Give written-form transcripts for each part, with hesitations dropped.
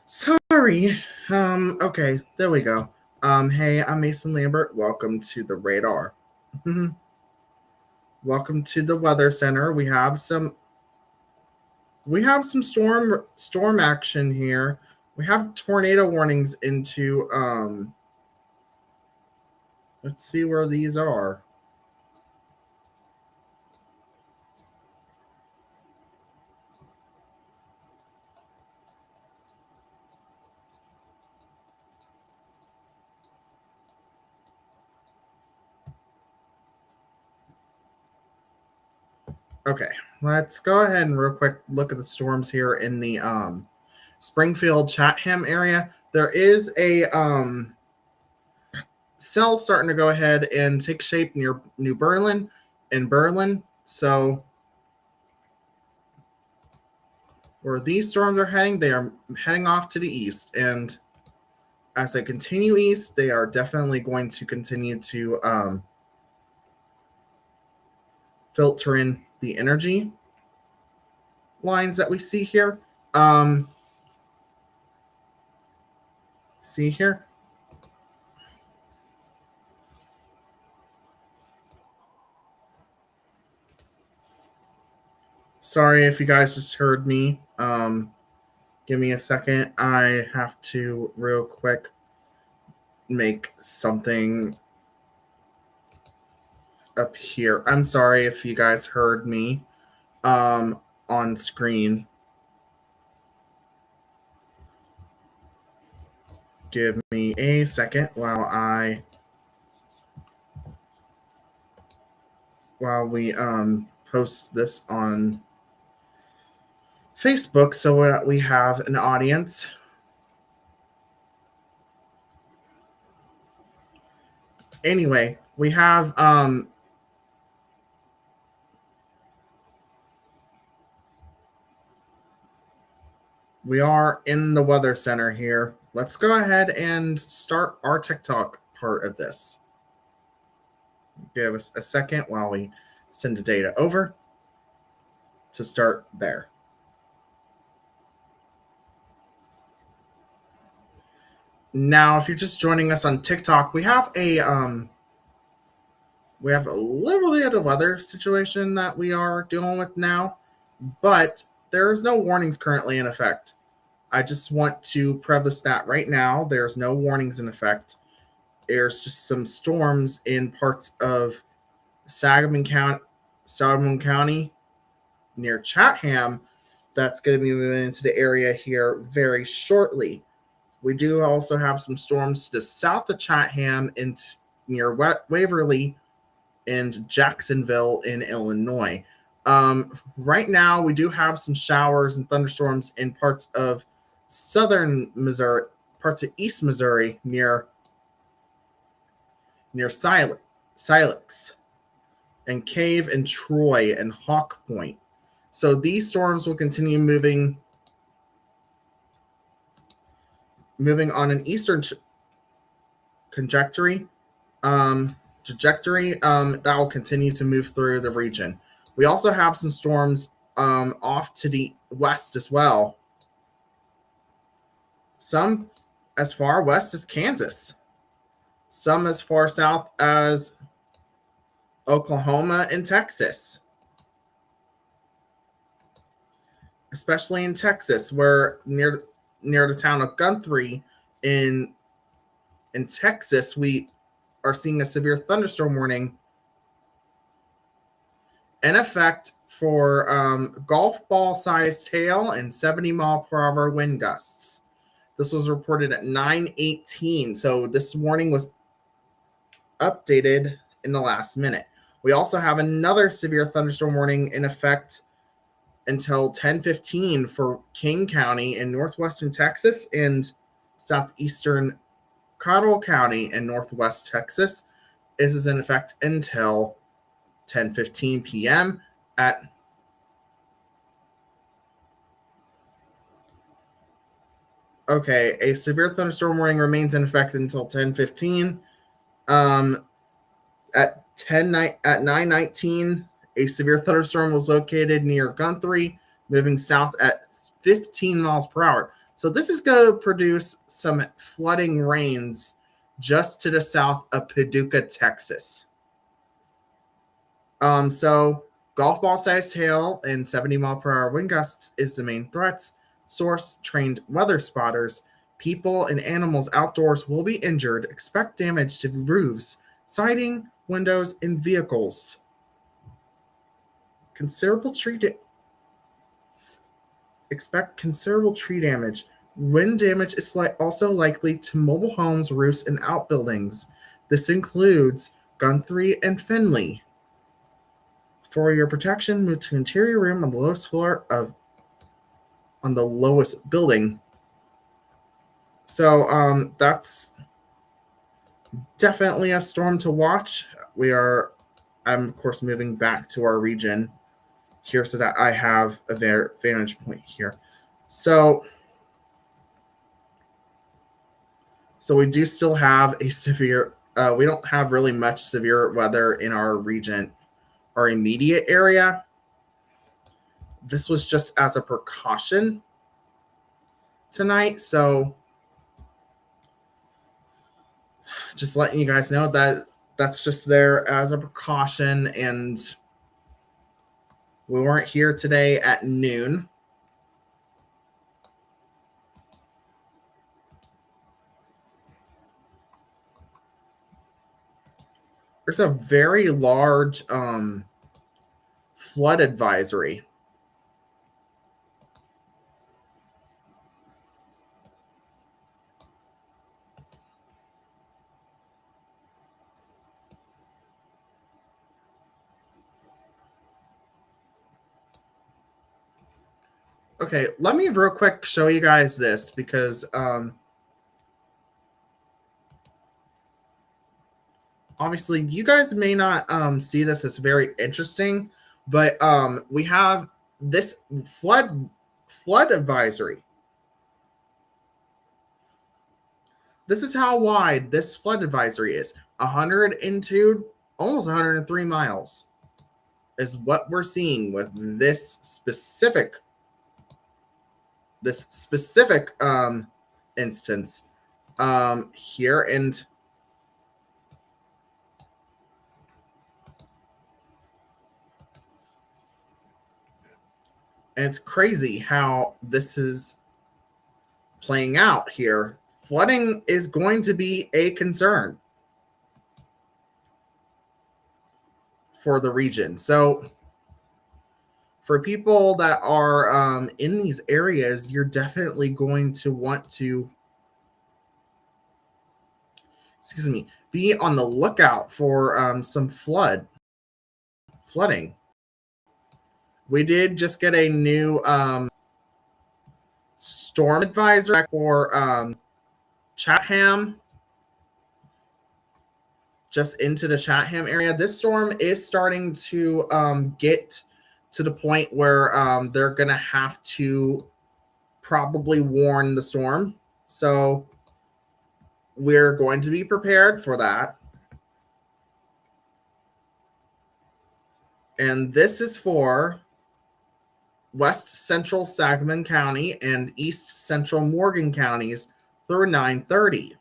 Sorry. Okay, there we go. Hey, I'm Mason Lambert. Welcome to the radar. Welcome to the Weather Center. We have some storm action here. We have tornado warnings into let's see where these are. Okay, let's go ahead and real quick look at the storms here in the Springfield Chatham area. There is a cell starting to go ahead and take shape near New Berlin in Berlin. So where these storms are heading, they are heading off to the east. And as they continue east, they are definitely going to continue to filter in the energy lines that we see here. See here? Sorry if you guys just heard me. Give me a second. I have to real quick make something up here. I'm sorry if you guys heard me on screen. Give me a second while we post this on Facebook so we have an audience. Anyway, we have we are in the Weather Center here. Let's go ahead and start our TikTok part of this. Give us a second while we send the data over to start there. Now, if you're just joining us on TikTok, we have a little bit of weather situation that we are dealing with now, but there's no warnings currently in effect. I just want to preface that right now. There's no warnings in effect. There's just some storms in parts of Sangamon County near Chatham that's going to be moving into the area here very shortly. We do also have some storms to the south of Chatham and near Waverly and Jacksonville in Illinois. Right now, we do have some showers and thunderstorms in parts of southern Missouri, parts of East Missouri near Silex and Cave and Troy and Hawk Point. So these storms will continue moving on an eastern trajectory that will continue to move through the region. We also have some storms off to the west as well. Some as far west as Kansas. Some as far south as Oklahoma and Texas. Especially in Texas, where near the town of Guthrie in Texas, we are seeing a severe thunderstorm warning in effect for golf ball sized hail and 70-mile-per-hour wind gusts. This was reported at 9:18, so this warning was updated in the last minute. We also have another severe thunderstorm warning in effect until 10:15 for King County in northwestern Texas and southeastern Cottle County in northwest Texas. This is in effect until 10:15 p.m. Okay, a severe thunderstorm warning remains in effect until 10:15. At 9:19, a severe thunderstorm was located near Guthrie, moving south at 15 miles per hour. So this is going to produce some flooding rains just to the south of Paducah, Texas. So golf ball sized hail and 70-mile-per-hour wind gusts is the main threats. Source trained weather spotters. People and animals outdoors will be injured. Expect damage to roofs, siding, windows, and vehicles. Expect considerable tree damage. Wind damage is also likely to mobile homes, roofs, and outbuildings. This includes Guthrie and Finley. For your protection, move to interior room on the lowest floor on the lowest building. So that's definitely a storm to watch. I'm of course moving back to our region here so that I have a vantage point here. So we do still have a severe, we don't have really much severe weather in our region, our immediate area. This was just as a precaution tonight. So just letting you guys know that that's just there as a precaution. And we weren't here today at noon. There's a very large flood advisory. Okay, let me real quick show you guys this because obviously you guys may not see this as very interesting, but we have this flood advisory. This is how wide this flood advisory is. 102, almost 103 miles is what we're seeing with this specific instance here. And it's crazy how this is playing out here. Flooding is going to be a concern for the region. So for people that are in these areas, you're definitely going to want to, be on the lookout for some flooding. We did just get a new storm advisor for Chatham, just into the Chatham area. This storm is starting to get to the point where they're going to have to probably warn the storm. So we're going to be prepared for that. And this is for West Central Sangamon County and East Central Morgan counties through 9:30.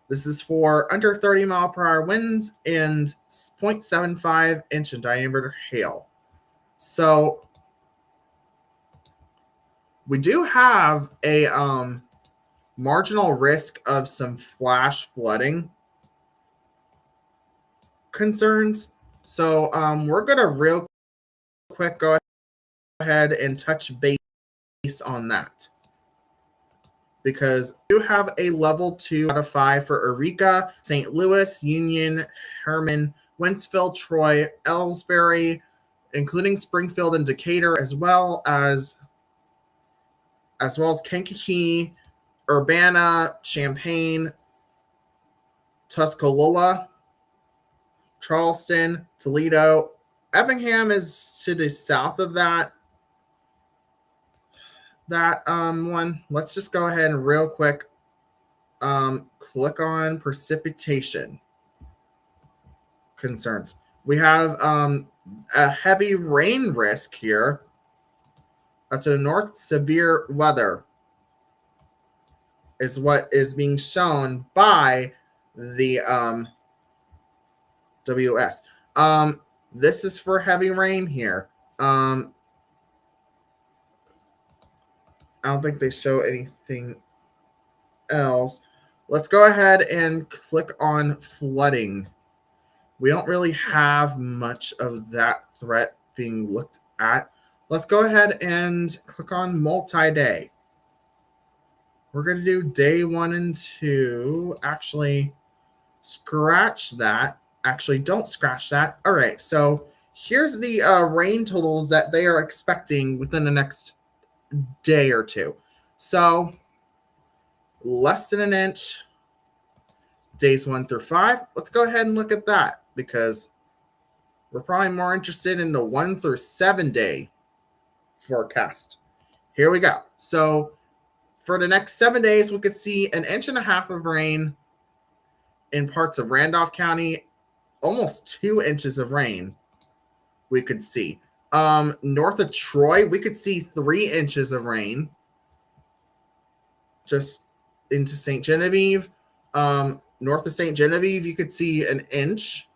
This is for under 30-mile-per-hour winds and 0.75 inch in diameter hail. So we do have a marginal risk of some flash flooding concerns. So we're going to real quick go ahead and touch base on that, because you have a level 2 out of 5 for Eureka, St. Louis, Union, Herman, Wentzville, Troy, Ellsbury, including Springfield and Decatur, as well as Kankakee, Urbana, Champaign, Tuscaloosa, Charleston, Toledo. Effingham is to the south of that one. Let's just go ahead and real quick click on precipitation concerns. We have a heavy rain risk here. To the north, severe weather. is what is being shown by the WS. This is for heavy rain here. I don't think they show anything else. Let's go ahead and click on flooding. We don't really have much of that threat being looked at. Let's go ahead and click on multi-day. We're going to do day 1 and 2. Actually, scratch that. Actually, don't scratch that. All right, so here's the rain totals that they are expecting within the next day or two. So less than an inch, days 1 through 5. Let's go ahead and look at that because we're probably more interested in the 1 through 7 day forecast. Here we go. So for the next 7 days, we could see 1.5 inches of rain in parts of Randolph County, almost 2 inches of rain we could see. North of Troy, we could see 3 inches of rain just into St. Genevieve. North of St. Genevieve, you could see 1 inch,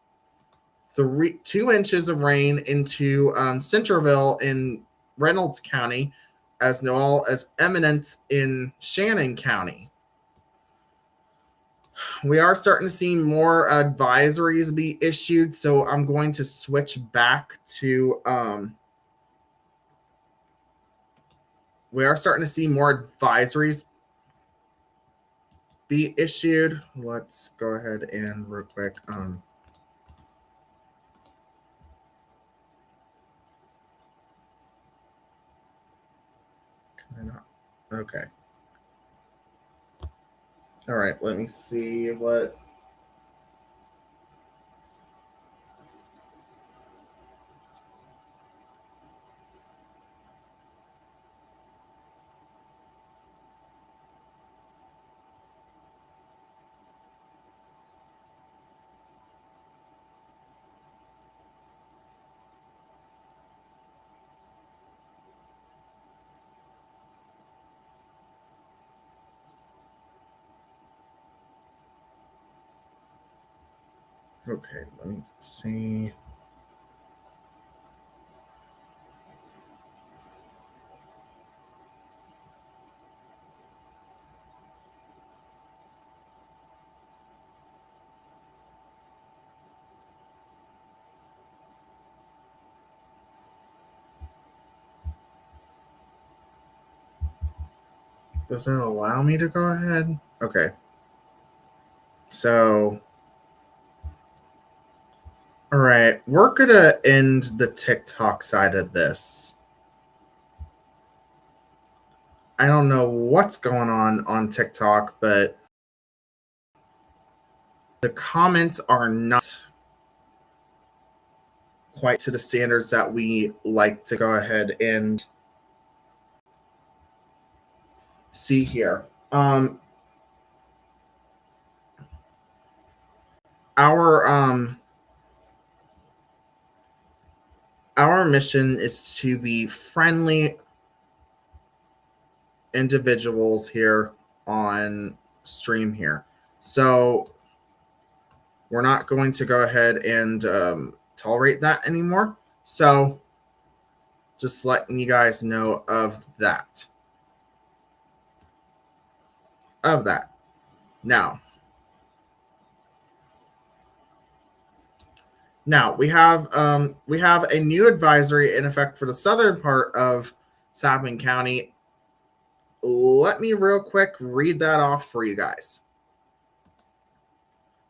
2 inches of rain into Centerville in Reynolds County, as well as Eminence in Shannon County. We are starting to see more advisories be issued, so I'm going to switch back to we are starting to see more advisories be issued. Let's go ahead and real quick okay. All right, let me see what. Okay, let me see. Does that allow me to go ahead? Okay. So, all right, we're going to end the TikTok side of this. I don't know what's going on TikTok, but the comments are not quite to the standards that we like to go ahead and see here. Our mission is to be friendly individuals here on stream here. So we're not going to go ahead and tolerate that anymore. So just letting you guys know of that. Now we have a new advisory in effect for the southern part of Sapling County. Let me real quick read that off for you guys.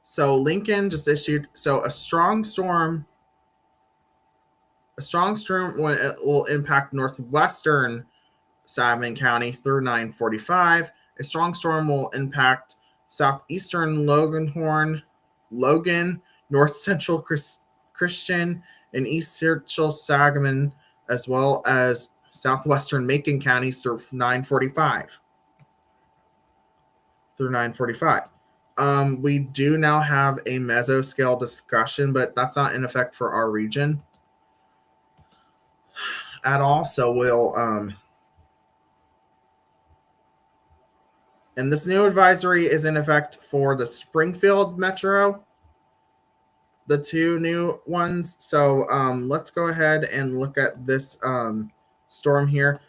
So Lincoln just issued a strong storm will impact northwestern Sapling County through 9:45. A strong storm will impact southeastern Logan, north central Christian, and east central Sangamon, as well as southwestern Macon counties through 9:45. We do now have a mesoscale discussion, but that's not in effect for our region at all. So we'll And this new advisory is in effect for the Springfield Metro, the two new ones. So let's go ahead and look at this storm here.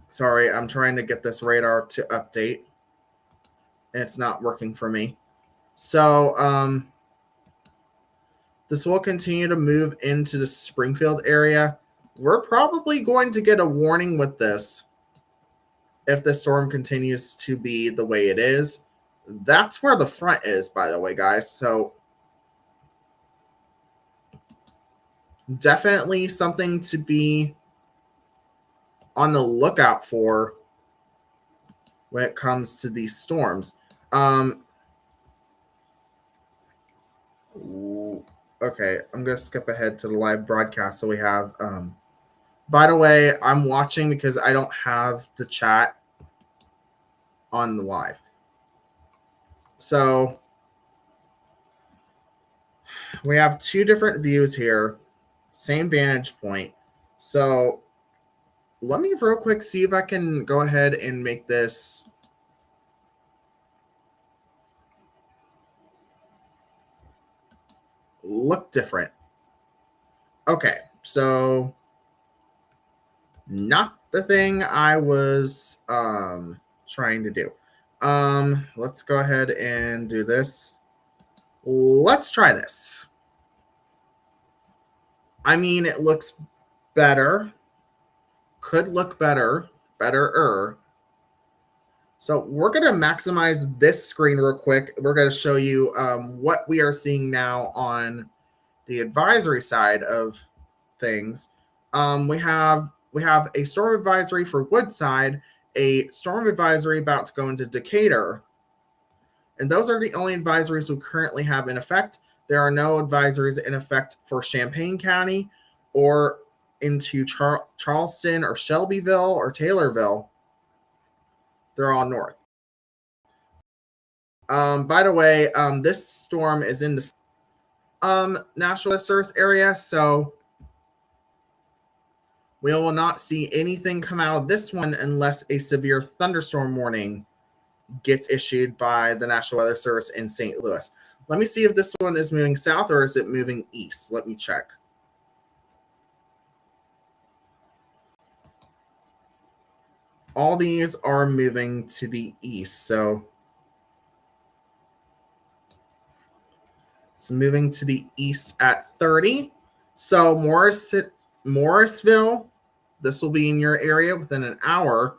Sorry, I'm trying to get this radar to update. And it's not working for me. So this will continue to move into the Springfield area. We're probably going to get a warning with this if the storm continues to be the way it is. That's where the front is, by the way, guys. So definitely something to be on the lookout for when it comes to these storms. Okay, I'm going to skip ahead to the live broadcast. So we have, by the way, I'm watching because I don't have the chat on the live. So we have two different views here, same vantage point. So let me real quick see if I can go ahead and make this look different. Okay, so not the thing I was trying to do. Let's go ahead and do this. Let's try this. I mean, it looks better. Could look better. Betterer. So we're going to maximize this screen real quick. We're going to show you what we are seeing now on the advisory side of things. We have a storm advisory for Woodside, a storm advisory about to go into Decatur. And those are the only advisories we currently have in effect. There are no advisories in effect for Champaign County or into Charleston or Shelbyville or Taylorville. They're all north. By the way, this storm is in the National Weather Service area, so we will not see anything come out of this one unless a severe thunderstorm warning gets issued by the National Weather Service in St. Louis. Let me see if this one is moving south or is it moving east. Let me check. All these are moving to the east, so it's moving to the east at 30. So Morrisville, this will be in your area within an hour.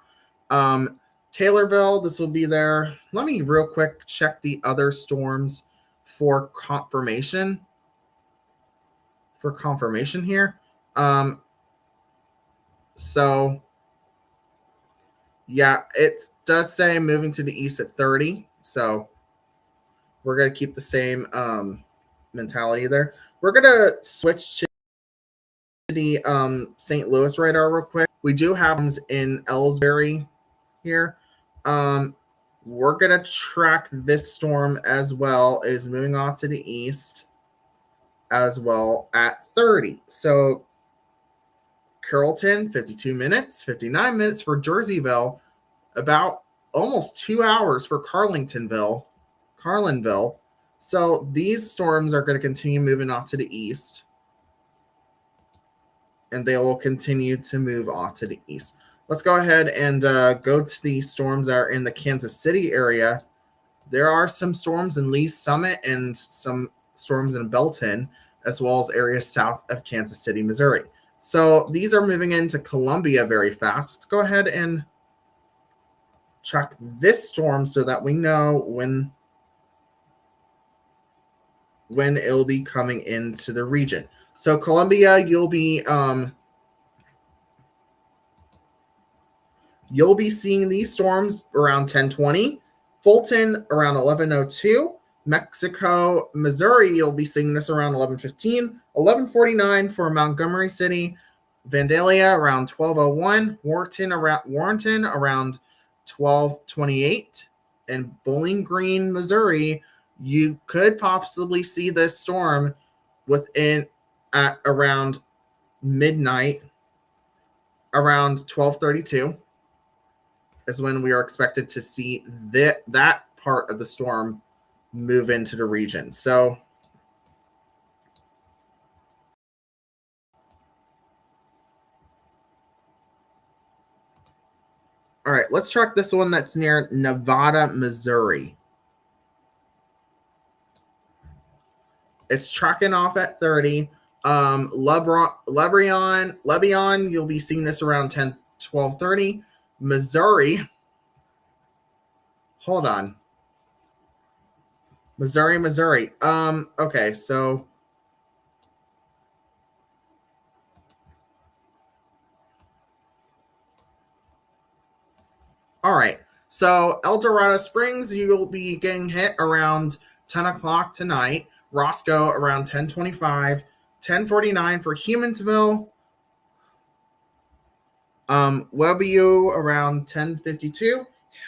Taylorville, this will be there. Let me real quick check the other storms for confirmation. Here. So yeah, it does say moving to the east at 30. So we're going to keep the same mentality there. We're going to switch to the St. Louis radar real quick. We do have them in Ellsbury here. We're going to track this storm as well. It is moving off to the east as well at 30. So Carrollton, 52 minutes, 59 minutes for Jerseyville, about almost 2 hours for Carlinville. So these storms are going to continue moving off to the east, and they will continue to move off to the east. Let's go ahead and go to the storms that are in the Kansas City area. There are some storms in Lee's Summit and some storms in Belton, as well as areas south of Kansas City, Missouri. So these are moving into Columbia very fast. Let's go ahead and track this storm so that we know when it'll be coming into the region. So Columbia, you'll be seeing these storms around 10:20. Fulton around 11:02. Mexico, Missouri, you'll be seeing this around 11:15. 11:49 for Montgomery City. Vandalia around 12:01. Warrenton around 12:28. And Bowling Green, Missouri, you could possibly see this storm within at around midnight, around 12:32. is when we are expected to see that part of the storm move into the region. So all right, let's track this one that's near Nevada, Missouri. It's tracking off at 30. Lebanon, you'll be seeing this around 10, 12, 30. Missouri, hold on. Missouri. Okay, so all right. So El Dorado Springs, you'll be getting hit around 10 o'clock tonight. Roscoe around 10:25, 10:49 for Humansville. Webbu around 10:52.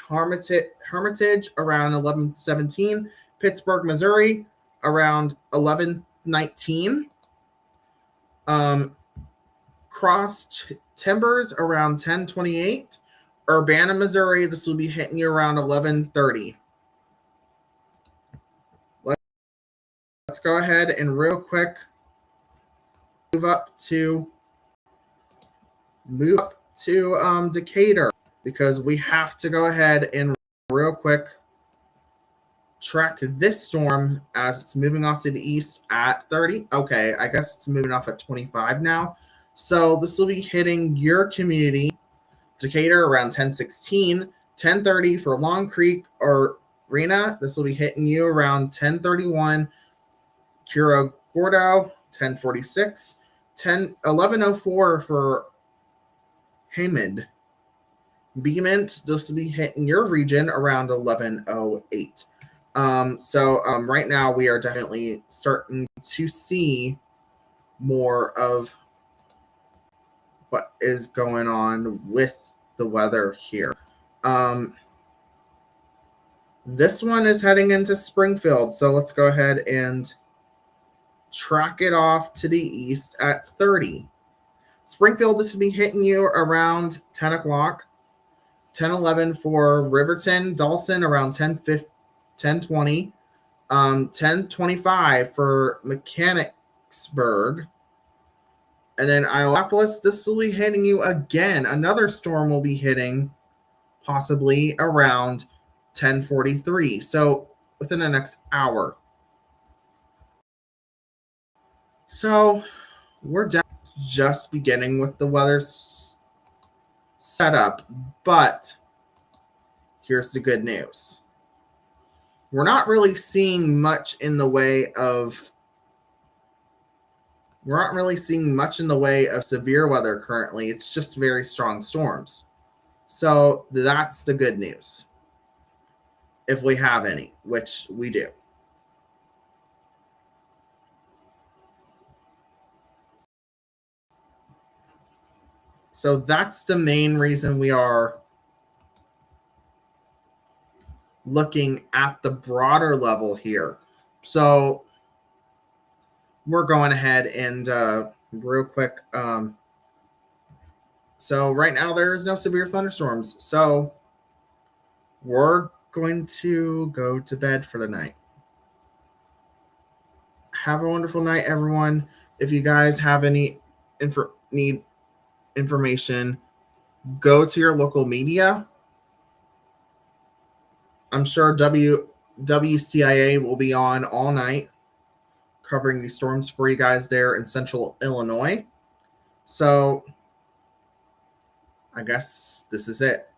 Hermitage around 11:17. Pittsburgh, Missouri around 11:19. Cross Timbers around 10:28. Urbana, Missouri, this will be hitting you around 11:30. Let's go ahead and real quick move up to Decatur, because we have to go ahead and real quick track this storm as it's moving off to the east at 30. Okay, I guess it's moving off at 25 now. So this will be hitting your community, Decatur, around 10:16, 10:30 for Long Creek or Rena. This will be hitting you around 10:31. Curo Gordo, 10:46, 11:04 for Hammond. Beemont, this will be hitting your region around 11:08. Right now we are definitely starting to see more of what is going on with the weather here. This one is heading into Springfield, so let's go ahead and track it off to the east at 30. Springfield, this will be hitting you around 10 o'clock. 10:11 for Riverton. Dawson around 10:20. 10:25 for Mechanicsburg. And then Iowapolis, this will be hitting you again. Another storm will be hitting possibly around 10:43. So within the next hour. So we're just beginning with the weather setup, but here's the good news. We're not really seeing much in the way of severe weather currently. It's just very strong storms. So that's the good news. If we have any, which we do. So that's the main reason we are looking at the broader level here. So we're going ahead and real quick. So right now there is no severe thunderstorms. So we're going to go to bed for the night. Have a wonderful night, everyone. If you guys have any need information, go to your local media. I'm sure WCIA will be on all night covering these storms for you guys there in central Illinois. So I guess this is it.